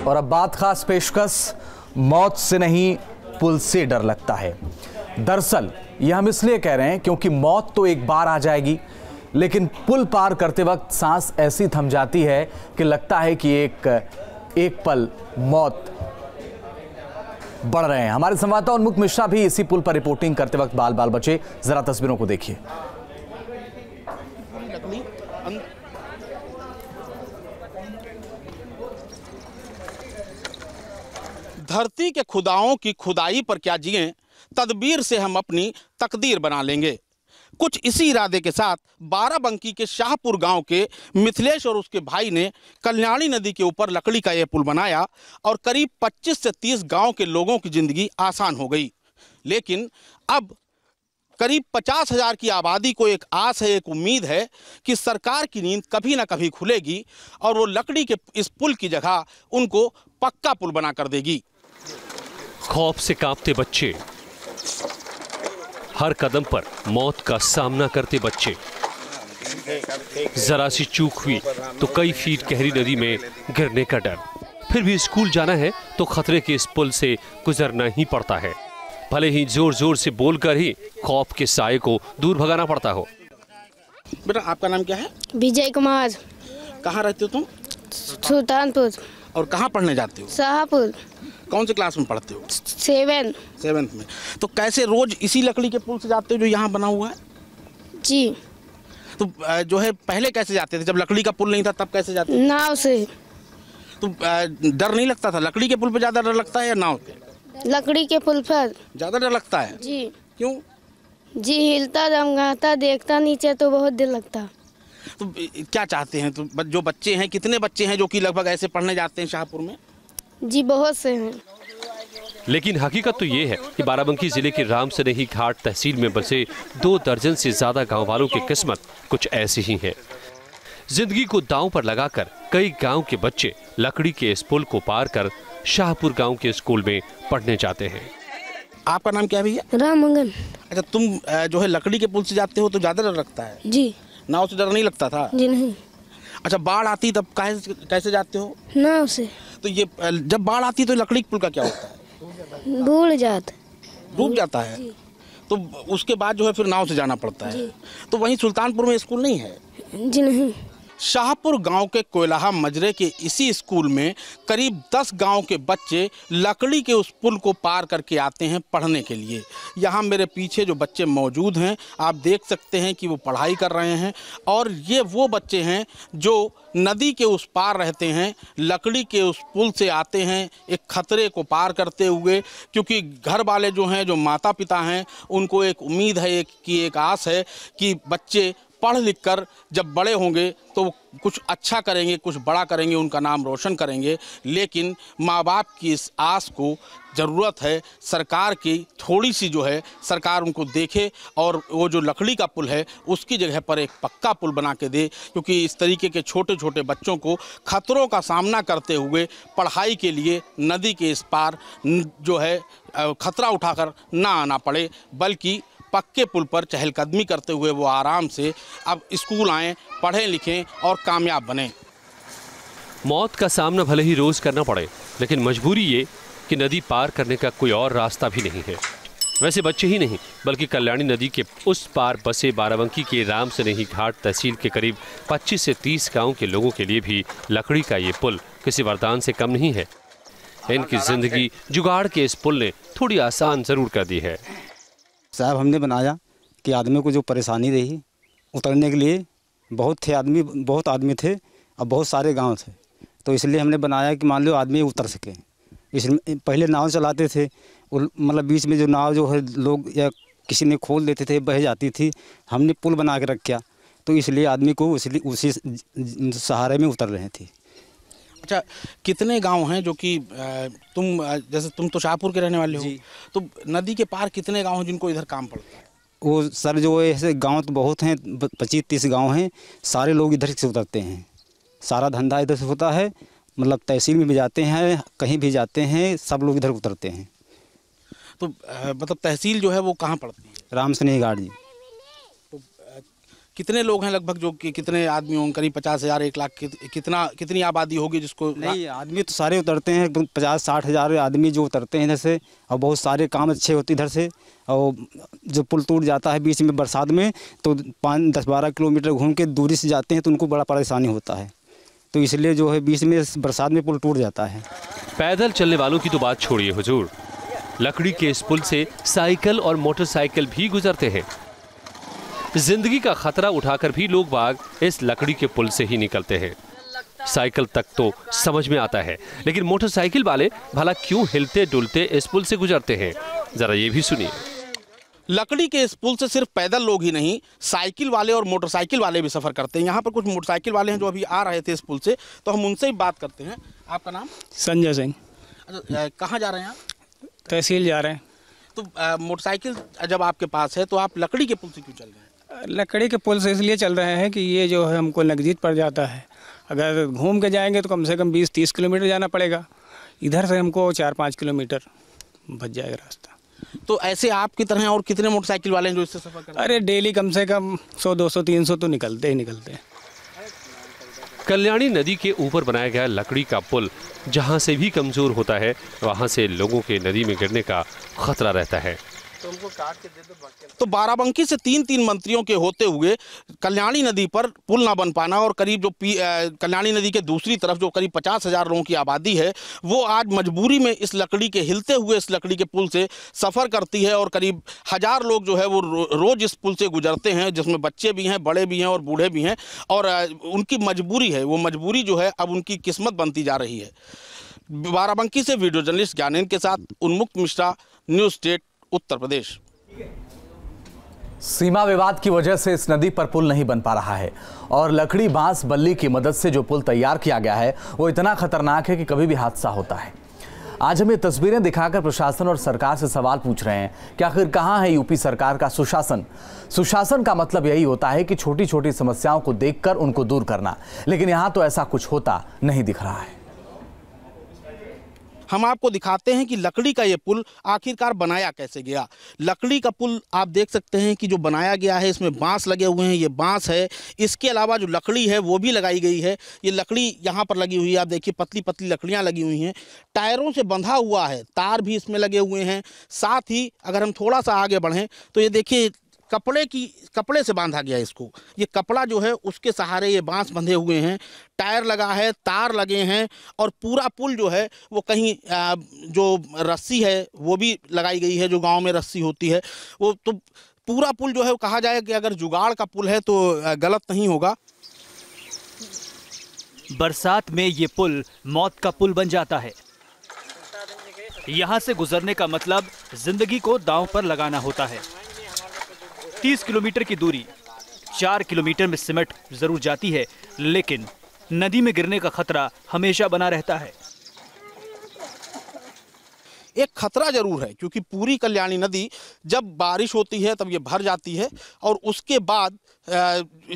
और अब बात खास पेशकश, मौत से नहीं पुल से डर लगता है। दरअसल यह हम इसलिए कह रहे हैं क्योंकि मौत तो एक बार आ जाएगी, लेकिन पुल पार करते वक्त सांस ऐसी थम जाती है कि लगता है कि एक पल मौत बढ़ रहे हैं। हमारे संवाददाता उन्मुख मिश्रा भी इसी पुल पर रिपोर्टिंग करते वक्त बाल बाल बचे। जरा तस्वीरों को देखिए। धरती के खुदाओं की खुदाई पर क्या जिएं, तदबीर से हम अपनी तकदीर बना लेंगे। कुछ इसी इरादे के साथ बाराबंकी के शाहपुर गांव के मिथिलेश और उसके भाई ने कल्याणी नदी के ऊपर लकड़ी का यह पुल बनाया और करीब 25 से 30 गांव के लोगों की जिंदगी आसान हो गई। लेकिन अब करीब 50,000 की आबादी को एक आस है, एक उम्मीद है कि सरकार की नींद कभी ना कभी खुलेगी और वो लकड़ी के इस पुल की जगह उनको पक्का पुल बना कर देगी। खौफ से कांपते बच्चे, हर कदम पर मौत का सामना करते बच्चे। जरा सी चूक हुई तो कई फीट गहरी नदी में गिरने का डर। फिर भी स्कूल जाना है तो खतरे के इस पुल से गुजरना ही पड़ता है, भले ही जोर जोर से बोलकर ही खौफ के साए को दूर भगाना पड़ता हो। बेटा, आपका नाम क्या है? विजय कुमार। कहाँ रहते हो तुम? सुल्तानपुर। और कहाँ पढ़ने जाते हो? शाहपुर। कौन से क्लास में पढ़ते हो? 7th में। तो कैसे रोज इसी लकड़ी के पुल से जाते हो जो यहाँ बना हुआ है? जी। तो जो है पहले कैसे जाते थे जब लकड़ी का पुल नहीं था, तब कैसे जाते थे? नाव से। तो डर नहीं लगता था? लकड़ी के पुल पे ज्यादा डर लगता है या नाव पे? लकड़ी के पुल पर ज्यादा डर लगता है। जी। क्यों? जी, हिलता जमगाता देखता नीचे तो बहुत डर लगता। तो क्या चाहते हैं? तो जो बच्चे हैं, कितने बच्चे हैं जो कि लगभग ऐसे पढ़ने जाते हैं शाहपुर में? जी, बहुत से हैं। लेकिन हकीकत तो ये है कि बाराबंकी जिले के रामसनेही घाट तहसील में बसे 2 दर्जन से ज्यादा गांव वालों की किस्मत कुछ ऐसी ही है। जिंदगी को दांव पर लगाकर कई गांव के बच्चे लकड़ी के इस पुल को पार कर शाहपुर गांव के स्कूल में पढ़ने जाते हैं। आपका नाम क्या भैया? राम मंगल। अच्छा, तुम जो है लकड़ी के पुल से जाते हो तो ज्यादा डर लगता है? जी। नाव से डर नहीं लगता था? जी नहीं। अच्छा, बाढ़ आती तब कैसे जाते हो? नाव से। तो ये जब बाढ़ आती तो लकड़ी के पुल का क्या होता है? डूब जाता है। तो उसके बाद जो है फिर नाव से जाना पड़ता है। तो वहीं सुल्तानपुर में स्कूल नहीं है? जी नहीं। शाहपुर गांव के कोयलाहा मजरे के इसी स्कूल में करीब 10 गांव के बच्चे लकड़ी के उस पुल को पार करके आते हैं पढ़ने के लिए। यहाँ मेरे पीछे जो बच्चे मौजूद हैं, आप देख सकते हैं कि वो पढ़ाई कर रहे हैं और ये वो बच्चे हैं जो नदी के उस पार रहते हैं, लकड़ी के उस पुल से आते हैं एक खतरे को पार करते हुए, क्योंकि घर वाले जो हैं, जो माता पिता हैं, उनको एक उम्मीद है, एक आस है कि बच्चे पढ़ लिख कर जब बड़े होंगे तो कुछ अच्छा करेंगे, कुछ बड़ा करेंगे, उनका नाम रोशन करेंगे। लेकिन माँ बाप की इस आस को ज़रूरत है सरकार की थोड़ी सी जो है सरकार उनको देखे और वो जो लकड़ी का पुल है उसकी जगह पर एक पक्का पुल बना के दे, क्योंकि इस तरीके के छोटे छोटे बच्चों को खतरों का सामना करते हुए पढ़ाई के लिए नदी के इस पार जो है खतरा उठाकर ना आना पड़े, बल्कि पक्के पुल पर चहलकदमी करते हुए वो आराम से अब स्कूल आएँ, पढ़ें लिखें और कामयाब बने। मौत का सामना भले ही रोज करना पड़े, लेकिन मजबूरी ये कि नदी पार करने का कोई और रास्ता भी नहीं है। वैसे बच्चे ही नहीं बल्कि कल्याणी नदी के उस पार बसे बाराबंकी के रामसनेही घाट तहसील के करीब 25 से 30 गाँव के लोगों के लिए भी लकड़ी का ये पुल किसी वरदान से कम नहीं है। इनकी जिंदगी जुगाड़ के इस पुल ने थोड़ी आसान जरूर कर दी है। साहब, हमने बनाया कि आदमी को जो परेशानी रही उतरने के लिए, बहुत आदमी थे और बहुत सारे गांव थे, तो इसलिए हमने बनाया कि मान लो आदमी उतर सके। इसमें पहले नाव चलाते थे, मतलब बीच में जो नाव जो है लोग या किसी ने खोल देते थे, बह जाती थी। हमने पुल बना के रखा, तो इसलिए आदमी को उसी सहारे में उतर रहे थे। अच्छा, कितने गांव हैं जो कि तुम तो शाहपुर के रहने वाले हो, तो नदी के पार कितने गांव हैं जिनको इधर काम पड़ता है? वो सर जो ऐसे गांव तो बहुत हैं, 25-30 गांव हैं। सारे लोग इधर से उतरते हैं, सारा धंधा इधर से होता है, मतलब तहसील में भी जाते हैं, कहीं भी जाते हैं, सब लोग इधर उतरते हैं। तो मतलब तहसील जो है वो कहाँ पड़ती है? रामसनेही घाट जी। कितने लोग हैं लगभग, जो कि कितने आदमी होंगे? करीब 50,000, 1 लाख, कितनी आबादी होगी जिसको? नहीं, आदमी तो सारे उतरते हैं, 50-60 हज़ार आदमी जो उतरते हैं इधर से, और बहुत सारे काम अच्छे होते इधर से। और जो पुल टूट जाता है बीच में बरसात में, तो 5-10-12 किलोमीटर घूम के दूरी से जाते हैं, तो उनको बड़ा परेशानी होता है। तो इसलिए जो है बीच में बरसात में पुल टूट जाता है। पैदल चलने वालों की तो बात छोड़िए हुजूर, लकड़ी के इस पुल से साइकिल और मोटरसाइकिल भी गुजरते हैं। जिंदगी का खतरा उठाकर भी लोग बाग इस लकड़ी के पुल से ही निकलते हैं। साइकिल तक तो समझ में आता है, लेकिन मोटरसाइकिल वाले भला क्यों हिलते डुलते इस पुल से गुजरते हैं, जरा ये भी सुनिए। लकड़ी के इस पुल से सिर्फ पैदल लोग ही नहीं, साइकिल वाले और मोटरसाइकिल वाले भी सफ़र करते हैं। यहाँ पर कुछ मोटरसाइकिल वाले हैं जो अभी आ रहे थे इस पुल से, तो हम उनसे ही बात करते हैं। आपका नाम? संजय सिंह। अच्छा, कहाँ जा रहे हैं आप? तहसील जा रहे हैं। तो मोटरसाइकिल जब आपके पास है तो आप लकड़ी के पुल से क्यों चल रहे हैं? लकड़ी के पुल से इसलिए चल रहे हैं कि ये जो है हमको नज़दीक पड़ जाता है। अगर घूम के जाएंगे तो कम से कम 20-30 किलोमीटर जाना पड़ेगा, इधर से हमको 4-5 किलोमीटर बच जाएगा रास्ता। तो ऐसे आपकी तरह और कितने मोटरसाइकिल वाले हैं जो इससे सफ़र करते हैं? अरे डेली कम से कम 100-200-300 तो निकलते हैं। कल्याणी नदी के ऊपर बनाया गया लकड़ी का पुल जहां से भी कमजोर होता है, वहां से लोगों के नदी में गिरने का खतरा रहता है। तो बाराबंकी से 3 मंत्रियों के होते हुए कल्याणी नदी पर पुल ना बन पाना, और करीब जो कल्याणी नदी के दूसरी तरफ जो करीब 50,000 लोगों की आबादी है, वो आज मजबूरी में इस लकड़ी के हिलते हुए इस लकड़ी के पुल से सफ़र करती है। और करीब 1000 लोग जो है वो रोज़ इस पुल से गुजरते हैं, जिसमें बच्चे भी हैं, बड़े भी हैं और बूढ़े भी हैं। और उनकी मजबूरी है, वो मजबूरी जो है अब उनकी किस्मत बनती जा रही है। बाराबंकी से वीडियो जर्नलिस्ट ज्ञानेन के साथ उन्मुक्त मिश्रा, न्यूज़ स्टेट, उत्तर प्रदेश। सीमा विवाद की वजह से इस नदी पर पुल नहीं बन पा रहा है, और लकड़ी, बांस, बल्ली की मदद से जो पुल तैयार किया गया है वो इतना खतरनाक है कि कभी भी हादसा होता है। आज हम ये तस्वीरें दिखाकर प्रशासन और सरकार से सवाल पूछ रहे हैं कि आखिर कहां है यूपी सरकार का सुशासन। सुशासन का मतलब यही होता है कि छोटी छोटी समस्याओं को देखकर उनको दूर करना, लेकिन यहां तो ऐसा कुछ होता नहीं दिख रहा है। हम आपको दिखाते हैं कि लकड़ी का ये पुल आखिरकार बनाया कैसे गया। लकड़ी का पुल आप देख सकते हैं कि जो बनाया गया है, इसमें बांस लगे हुए हैं, ये बांस है। इसके अलावा जो लकड़ी है वो भी लगाई गई है। ये लकड़ी यहाँ पर लगी हुई है, आप देखिए पतली पतली लकड़ियाँ लगी हुई हैं। टायरों से बंधा हुआ है, तार भी इसमें लगे हुए हैं। साथ ही अगर हम थोड़ा सा आगे बढ़ें तो ये देखिए कपड़े से बांधा गया है इसको। ये कपड़ा जो है उसके सहारे ये बांस बंधे हुए हैं, टायर लगा है, तार लगे हैं, और पूरा पुल जो है वो कहीं जो रस्सी है वो भी लगाई गई है, जो गांव में रस्सी होती है वो। तो पूरा पुल जो है वो कहा जाए कि अगर जुगाड़ का पुल है तो गलत नहीं होगा। बरसात में ये पुल मौत का पुल बन जाता है। यहाँ से गुजरने का मतलब जिंदगी को दांव पर लगाना होता है। 30 किलोमीटर की दूरी 4 किलोमीटर में सिमट जरूर जाती है, लेकिन नदी में गिरने का खतरा हमेशा बना रहता है। एक खतरा जरूर है, क्योंकि पूरी कल्याणी नदी जब बारिश होती है तब ये भर जाती है, और उसके बाद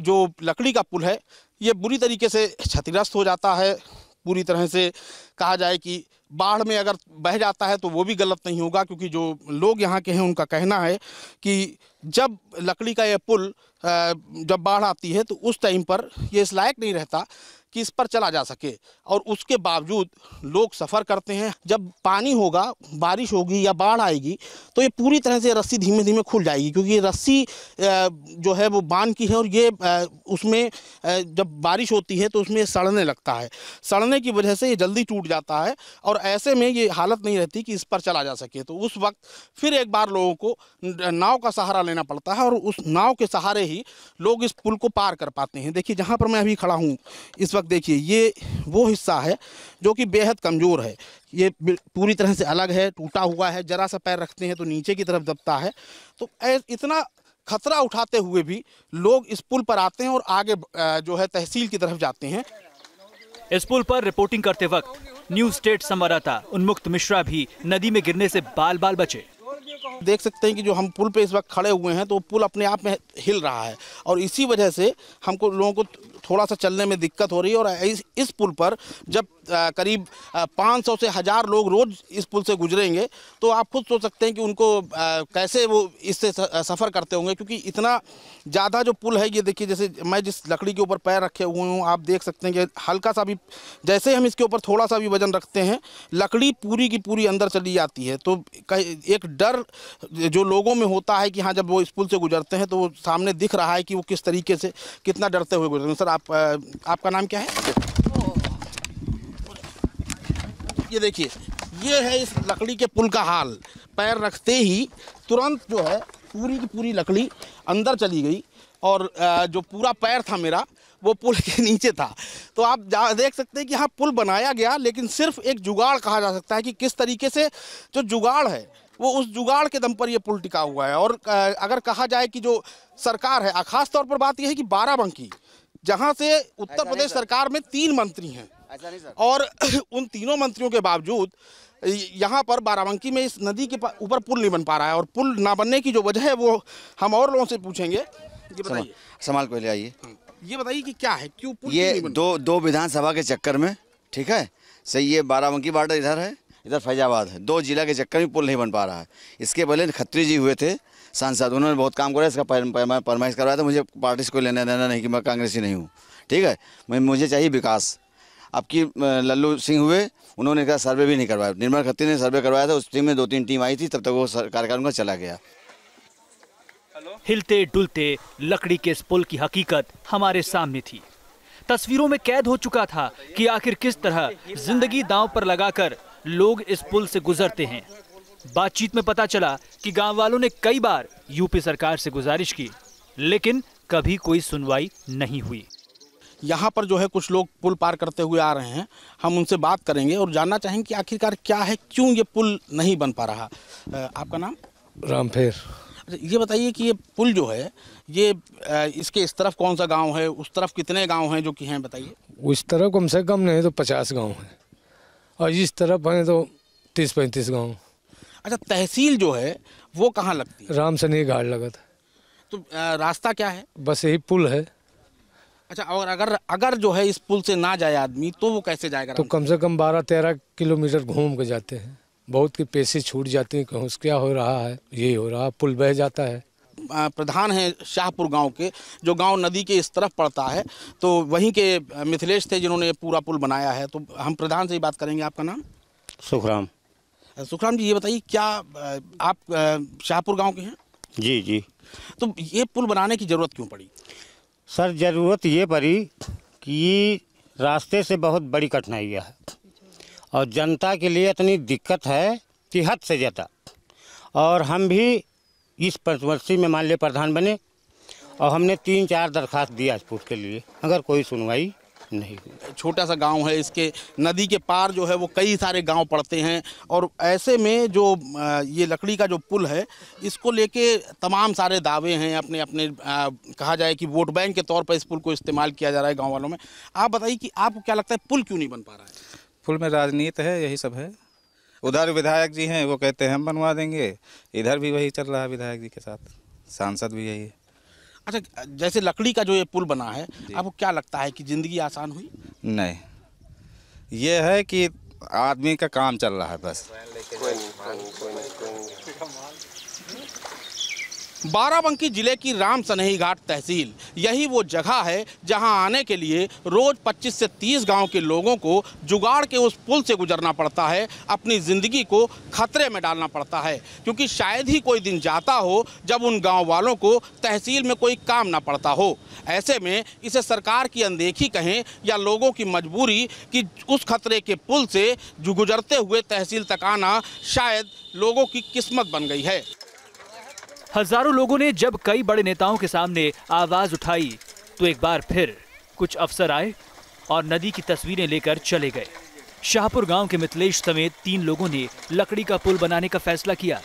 जो लकड़ी का पुल है ये बुरी तरीके से क्षतिग्रस्त हो जाता है। पूरी तरह से कहा जाए कि बाढ़ में अगर बह जाता है तो वो भी गलत नहीं होगा, क्योंकि जो लोग यहाँ के हैं उनका कहना है कि जब लकड़ी का ये पुल जब बाढ़ आती है तो उस टाइम पर ये इस लायक नहीं रहता कि इस पर चला जा सके, और उसके बावजूद लोग सफ़र करते हैं। जब पानी होगा, बारिश होगी या बाढ़ आएगी तो ये पूरी तरह से रस्सी धीमे धीमे खुल जाएगी, क्योंकि ये रस्सी जो है वो बांध की है, और ये उसमें जब बारिश होती है तो उसमें सड़ने लगता है। सड़ने की वजह से ये जल्दी टूट जाता है, और ऐसे में ये हालत नहीं रहती कि इस पर चला जा सके। तो उस वक्त फिर एक बार लोगों को नाव का सहारा लेना पड़ता है, और उस नाव के सहारे ही लोग इस पुल को पार कर पाते हैं। देखिए जहाँ पर मैं अभी खड़ा हूँ इस वक्त, देखिए ये वो हिस्सा है जो कि बेहद कमज़ोर है। ये पूरी तरह से अलग है, टूटा हुआ है। जरा सा पैर रखते हैं तो नीचे की तरफ दबता है। तो इतना खतरा उठाते हुए भी लोग इस पुल पर आते हैं और आगे जो है तहसील की तरफ जाते हैं। इस पुल पर रिपोर्टिंग करते वक्त न्यूज़ स्टेट संवाददाता उन्मुक्त मिश्रा भी नदी में गिरने से बाल बाल बचे। देख सकते हैं कि जो हम पुल पे इस वक्त खड़े हुए हैं तो पुल अपने आप में हिल रहा है, और इसी वजह से हमको लोगों को थोड़ा सा चलने में दिक्कत हो रही है। और इस पुल पर जब करीब 500 से 1000 लोग रोज़ इस पुल से गुजरेंगे तो आप खुद सोच सकते हैं कि उनको कैसे वो इससे सफ़र करते होंगे, क्योंकि इतना ज़्यादा जो पुल है, ये देखिए जैसे मैं जिस लकड़ी के ऊपर पैर रखे हुए हूँ, आप देख सकते हैं कि हल्का सा भी जैसे हम इसके ऊपर थोड़ा सा भी वजन रखते हैं, लकड़ी पूरी की पूरी अंदर चली जाती है। तो एक डर जो लोगों में होता है कि हाँ, जब वो इस पुल से गुजरते हैं तो वो सामने दिख रहा है कि वो किस तरीके से कितना डरते हुए गुजरते हैं। सर, आपका नाम क्या है? ये देखिए, ये है इस लकड़ी के पुल का हाल। पैर रखते ही तुरंत जो है पूरी की पूरी लकड़ी अंदर चली गई और जो पूरा पैर था मेरा वो पुल के नीचे था। तो आप देख सकते हैं कि हाँ, पुल बनाया गया, लेकिन सिर्फ एक जुगाड़ कहा जा सकता है कि किस तरीके से जो जुगाड़ है वो उस जुगाड़ के दम पर ये पुल टिका हुआ है। और अगर कहा जाए कि जो सरकार है, खास तौर पर बात यह है कि बाराबंकी, जहाँ से उत्तर प्रदेश सरकार में 3 मंत्री हैं, और उन तीनों मंत्रियों के बावजूद यहाँ पर बाराबंकी में इस नदी के ऊपर पुल नहीं बन पा रहा है। और पुल ना बनने की जो वजह है वो हम और लोगों से पूछेंगे। ये बताइए, संभाल को ले आइए, ये बताइए कि क्या है, क्यों पुल ये नहीं बन पा रहा? दो विधानसभा के चक्कर में, ठीक है, सही, ये बाराबंकी बॉर्डर इधर है, इधर फैजाबाद है, 2 जिला के चक्कर में पुल नहीं बन पा रहा है। इसके पहले खत्री जी हुए थे सांसद, उन्होंने बहुत काम करा, इसका फरमाइश करवाया था। मुझे पार्टी से कोई लेना देना नहीं कि मैं कांग्रेसी नहीं हूँ, ठीक है, मुझे चाहिए विकास। आपकी लल्लू सिंह हुए, उन्होंने कहा सर्वे भी नहीं करवाया, निर्मल खत्री ने सर्वे करवाया था, उस टीम में 2-3 टीम आई थी, तब तक वो कार्यक्रम का चला गया। हिलते डुलते लकड़ी के इस पुल की हकीकत हमारे सामने थी। तस्वीरों में कैद हो चुका था कि आखिर किस तरह जिंदगी दांव पर लगाकर लोग इस पुल से गुजरते हैं। बातचीत में पता चला कि गांव वालों ने कई बार यूपी सरकार से गुजारिश की, लेकिन कभी कोई सुनवाई नहीं हुई। यहाँ पर जो है कुछ लोग पुल पार करते हुए आ रहे हैं, हम उनसे बात करेंगे और जानना चाहेंगे कि आखिरकार क्या है, क्यों ये पुल नहीं बन पा रहा। आपका नाम? रामफेर। ये बताइए कि ये पुल जो है, ये इसके इस तरफ कौन सा गांव है, उस तरफ कितने गांव हैं जो कि हैं, बताइए। उस तरफ कम से कम नहीं तो 50 गांव हैं, और इस तरफ हैं तो 30-35 गांव। अच्छा, तहसील जो है वो कहाँ लगती है? राम सनी घाट लगत। तो रास्ता क्या है? बस यही पुल है। अच्छा, और अगर जो है इस पुल से ना जाए आदमी तो वो कैसे जाएगा? तो कम से कम 12-13 किलोमीटर घूम के जाते हैं, बहुत की पैसे छूट जाती हैं। कहूँ क्या हो रहा है, यही हो रहा है, पुल बह जाता है। प्रधान है शाहपुर गांव के, जो गांव नदी के इस तरफ पड़ता है, तो वहीं के मिथिलेश थे जिन्होंने पूरा पुल बनाया है। तो हम प्रधान से ही बात करेंगे। आपका नाम? सुखराम। सुखराम जी, ये बताइए, क्या आप शाहपुर गांव के हैं? जी जी। तो ये पुल बनाने की ज़रूरत क्यों पड़ी? सर, ज़रूरत ये पड़ी कि रास्ते से बहुत बड़ी कठिनाई है और जनता के लिए इतनी दिक्कत है कि हद से ज़्यादा। और हम भी इस पंचवर्षीय में मान लिया प्रधान बने और हमने 3-4 दरखास्त दिया इस पुल के लिए, अगर कोई सुनवाई नहीं हुई। छोटा सा गांव है, इसके नदी के पार जो है वो कई सारे गांव पड़ते हैं, और ऐसे में जो ये लकड़ी का जो पुल है, इसको लेके तमाम सारे दावे हैं, अपने अपने कहा जाए कि वोट बैंक के तौर पर इस पुल को इस्तेमाल किया जा रहा है गाँव वालों में। आप बताइए कि आपको क्या लगता है, पुल क्यों नहीं बन पा रहा है? पुल में राजनीति है, यही सब है। उधर विधायक जी हैं, वो कहते हैं हम बनवा देंगे, इधर भी वही चल रहा है विधायक जी के साथ, सांसद भी यही है। अच्छा, जैसे लकड़ी का जो ये पुल बना है, आपको क्या लगता है कि ज़िंदगी आसान हुई? नहीं, ये है कि आदमी का काम चल रहा है बस। बाराबंकी जिले की राम सनेही घाट तहसील, यही वो जगह है जहां आने के लिए रोज 25 से 30 गांव के लोगों को जुगाड़ के उस पुल से गुजरना पड़ता है, अपनी ज़िंदगी को खतरे में डालना पड़ता है, क्योंकि शायद ही कोई दिन जाता हो जब उन गांव वालों को तहसील में कोई काम ना पड़ता हो। ऐसे में इसे सरकार की अनदेखी कहें या लोगों की मजबूरी कि उस खतरे के पुल से गुजरते हुए तहसील तक आना शायद लोगों की किस्मत बन गई है। हजारों लोगों ने जब कई बड़े नेताओं के सामने आवाज उठाई तो एक बार फिर कुछ अफसर आए और नदी की तस्वीरें लेकर चले गए। शाहपुर गांव के मिथिलेश समेत 3 लोगों ने लकड़ी का पुल बनाने का फैसला किया।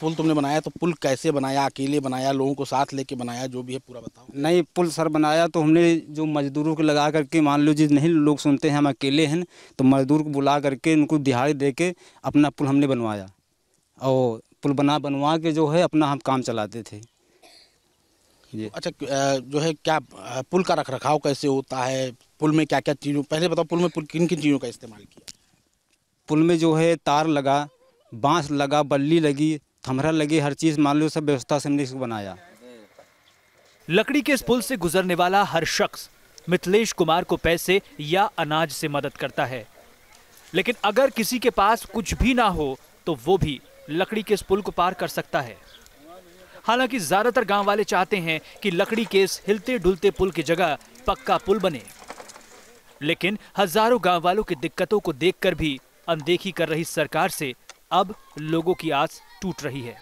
पुल तुमने बनाया, तो पुल कैसे बनाया? अकेले बनाया, लोगों को साथ लेके बनाया, जो भी है पूरा बताओ। नहीं, पुल सर बनाया तो हमने जो मजदूरों को लगा करके, मान लो जी नहीं लोग सुनते हैं हम अकेले हैं, तो मजदूर को बुला करके उनको दिहाड़ी दे के अपना पुल हमने बनवाया, और पुल बनवा के जो है अपना हम काम चलाते थे। अच्छा, जो है क्या पुल का रखरखाव कैसे होता है? पुल में क्या क्या चीज़ों, पहले बताओ, पुल में किन किन चीज़ों का इस्तेमाल किया? पुल में जो है तार लगा, बांस लगा, बल्ली लगी, थमरा लगी, हर चीज़ मान लो सब व्यवस्था से हमने इसको बनाया। लकड़ी के इस पुल से गुजरने वाला हर शख्स मिथिलेश कुमार को पैसे या अनाज से मदद करता है, लेकिन अगर किसी के पास कुछ भी ना हो तो वो भी लकड़ी के इस पुल को पार कर सकता है। हालांकि ज्यादातर गांव वाले चाहते हैं कि लकड़ी के इस हिलते डुलते पुल की जगह पक्का पुल बने, लेकिन हजारों गांव वालों की दिक्कतों को देखकर भी अनदेखी कर रही सरकार से अब लोगों की आस टूट रही है।